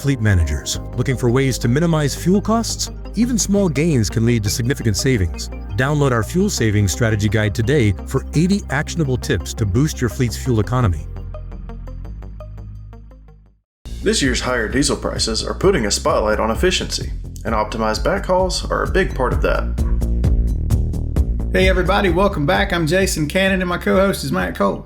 fleet managers looking for ways to minimize fuel costs? Even small gains can lead to significant savings. Download our fuel savings strategy guide today for 80 actionable tips to boost your fleet's fuel economy. This year's higher diesel prices are putting a spotlight on efficiency, and optimized backhauls are a big part of that. Hey everybody, welcome back. I'm Jason Cannon and my co-host is Matt Cole.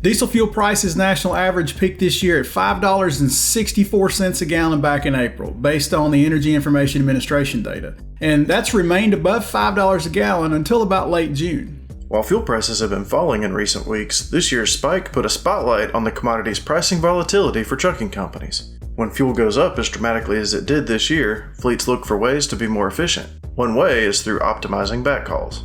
Diesel fuel prices national average peaked this year at $5.64 a gallon back in April, based on the Energy Information Administration data. And that's remained above $5 a gallon until about late June. While fuel prices have been falling in recent weeks, this year's spike put a spotlight on the commodity's pricing volatility for trucking companies. When fuel goes up as dramatically as it did this year, fleets look for ways to be more efficient. One way is through optimizing backhauls.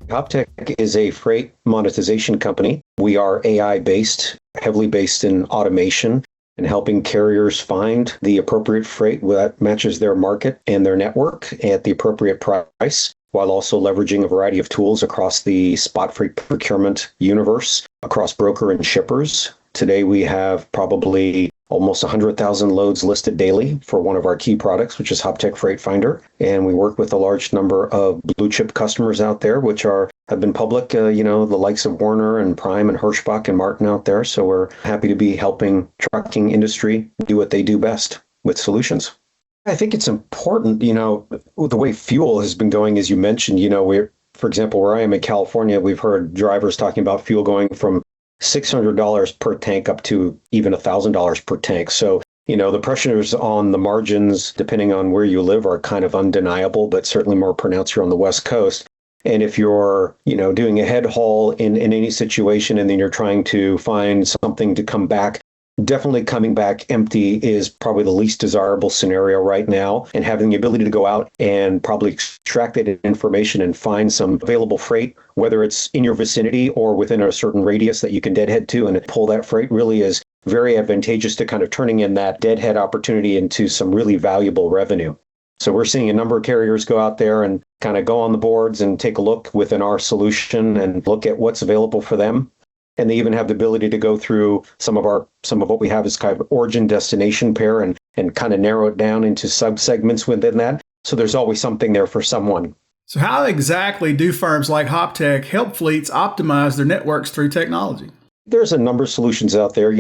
Hoptek is a freight monetization company. We are AI-based, heavily based in automation and helping carriers find the appropriate freight that matches their market and their network at the appropriate price, while also leveraging a variety of tools across the spot freight procurement universe, across broker and shippers. Today we have probably almost 100,000 loads listed daily for one of our key products, which is Hoptek Freight Finder. And we work with a large number of blue chip customers out there, which have been public, the likes of Werner and Prime and Hirschbach and Martin out there. So we're happy to be helping trucking industry do what they do best with solutions. I think it's important, the way fuel has been going, as you mentioned, for example, where I am in California, we've heard drivers talking about fuel going from $600 per tank up to even $1,000 per tank. So, the pressures on the margins, depending on where you live, are kind of undeniable, but certainly more pronounced here on the West Coast. And if you're, doing a head haul in any situation and then you're trying to find something to come back, definitely coming back empty is probably the least desirable scenario right now. And having the ability to go out and probably extract that information and find some available freight, whether it's in your vicinity or within a certain radius that you can deadhead to and pull that freight, really is very advantageous to kind of turning in that deadhead opportunity into some really valuable revenue. So we're seeing a number of carriers go out there and kind of go on the boards and take a look within our solution and look at what's available for them. And they even have the ability to go through some of what we have is kind of origin destination pair and kind of narrow it down into subsegments within that. So there's always something there for someone. So how exactly do firms like Hoptek help fleets optimize their networks through technology? There's a number of solutions out there.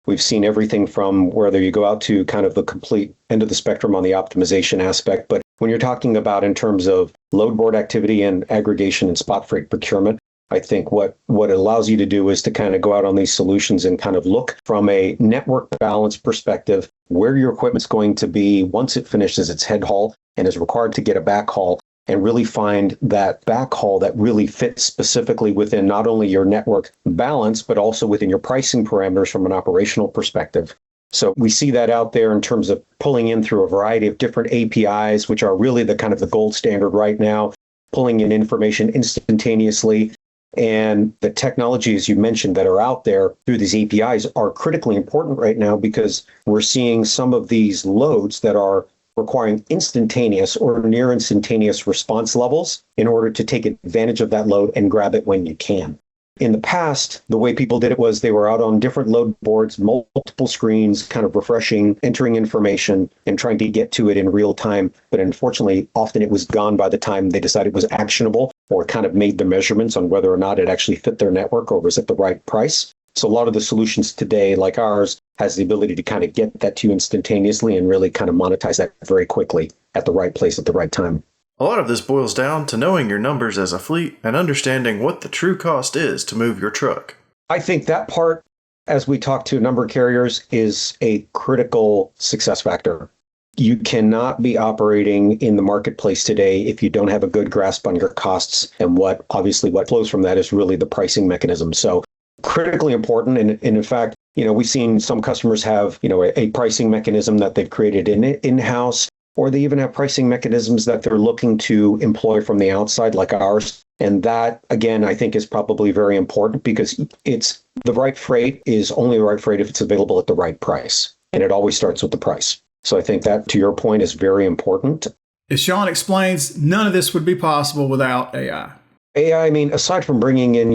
We've seen everything from whether you go out to kind of the complete end of the spectrum on the optimization aspect. But when you're talking about in terms of load board activity and aggregation and spot freight procurement, I think what it allows you to do is to kind of go out on these solutions and kind of look from a network balance perspective where your equipment's going to be once it finishes its head haul and is required to get a backhaul, and really find that backhaul that really fits specifically within not only your network balance, but also within your pricing parameters from an operational perspective. So we see that out there in terms of pulling in through a variety of different APIs, which are really the kind of the gold standard right now, pulling in information instantaneously. And the technologies you mentioned that are out there through these APIs are critically important right now because we're seeing some of these loads that are requiring instantaneous or near instantaneous response levels in order to take advantage of that load and grab it when you can. In the past, the way people did it was they were out on different load boards, multiple screens, kind of refreshing, entering information, and trying to get to it in real time. But unfortunately, often it was gone by the time they decided it was actionable or kind of made the measurements on whether or not it actually fit their network or was at the right price. So a lot of the solutions today, like ours, has the ability to kind of get that to you instantaneously and really kind of monetize that very quickly at the right place at the right time. A lot of this boils down to knowing your numbers as a fleet and understanding what the true cost is to move your truck. I think that part, as we talk to a number of carriers, is a critical success factor. You cannot be operating in the marketplace today if you don't have a good grasp on your costs, and what flows from that is really the pricing mechanism. So critically important. And in fact, we've seen some customers have, a pricing mechanism that they've created in-house, or they even have pricing mechanisms that they're looking to employ from the outside, like ours. And that, again, I think is probably very important because it's the right freight is only the right freight if it's available at the right price. And it always starts with the price. So I think that, to your point, is very important. As Sean explains, none of this would be possible without AI. AI, aside from bringing in,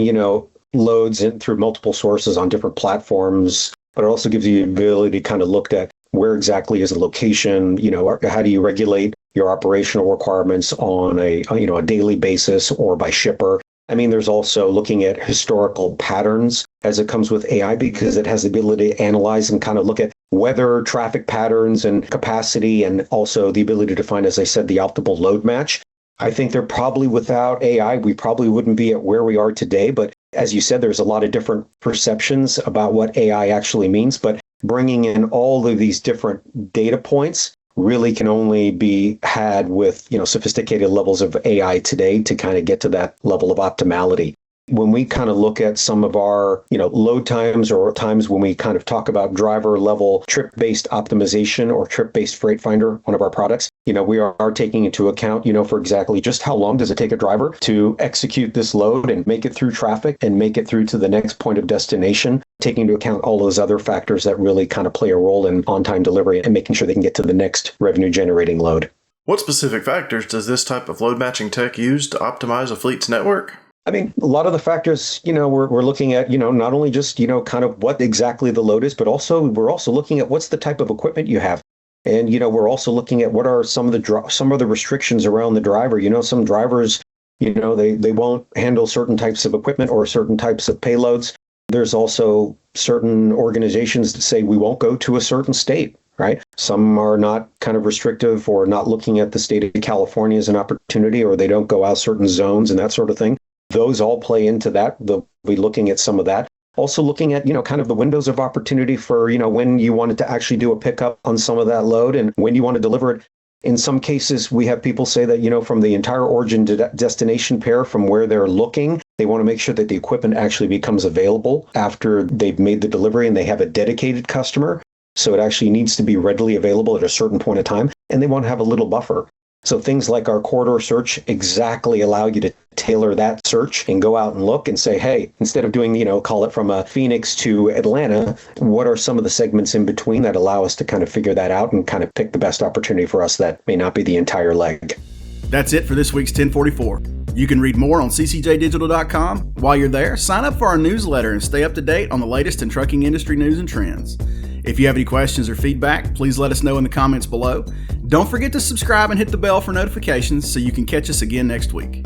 loads in through multiple sources on different platforms, but it also gives you the ability to kind of look at where exactly is the location, how do you regulate your operational requirements on a daily basis or by shipper. I mean, there's also looking at historical patterns as it comes with AI, because it has the ability to analyze and kind of look at weather, traffic patterns, and capacity, and also the ability to find, as I said, the optimal load match. I think they're probably, without AI, we probably wouldn't be at where we are today. But as you said, there's a lot of different perceptions about what AI actually means. But bringing in all of these different data points really can only be had with, sophisticated levels of AI today to kind of get to that level of optimality. When we kind of look at some of our, load times, or times when we kind of talk about driver level trip-based optimization or trip-based freight finder, one of our products, we are taking into account, for exactly just how long does it take a driver to execute this load and make it through traffic and make it through to the next point of destination, taking into account all those other factors that really kind of play a role in on-time delivery and making sure they can get to the next revenue-generating load. What specific factors does this type of load matching tech use to optimize a fleet's network? I mean, a lot of the factors, we're looking at, not only just, kind of what exactly the load is, but we're also looking at what's the type of equipment you have. And, we're also looking at what are some of the restrictions around the driver. Some drivers, they won't handle certain types of equipment or certain types of payloads. There's also certain organizations that say we won't go to a certain state, right? Some are not kind of restrictive or not looking at the state of California as an opportunity, or they don't go out certain zones and that sort of thing. Those all play into that. They'll be looking at some of that. Also looking at, kind of the windows of opportunity for, when you wanted to actually do a pickup on some of that load and when you want to deliver it. In some cases, we have people say that, from the entire origin to destination pair, from where they're looking, they want to make sure that the equipment actually becomes available after they've made the delivery and they have a dedicated customer. So it actually needs to be readily available at a certain point of time, and they want to have a little buffer. So things like our corridor search exactly allow you to tailor that search and go out and look and say, hey, instead of doing, call it from Phoenix to Atlanta, what are some of the segments in between that allow us to kind of figure that out and kind of pick the best opportunity for us that may not be the entire leg. That's it for this week's 1044. You can read more on ccjdigital.com. While you're there, sign up for our newsletter and stay up to date on the latest in trucking industry news and trends. If you have any questions or feedback, please let us know in the comments below. Don't forget to subscribe and hit the bell for notifications so you can catch us again next week.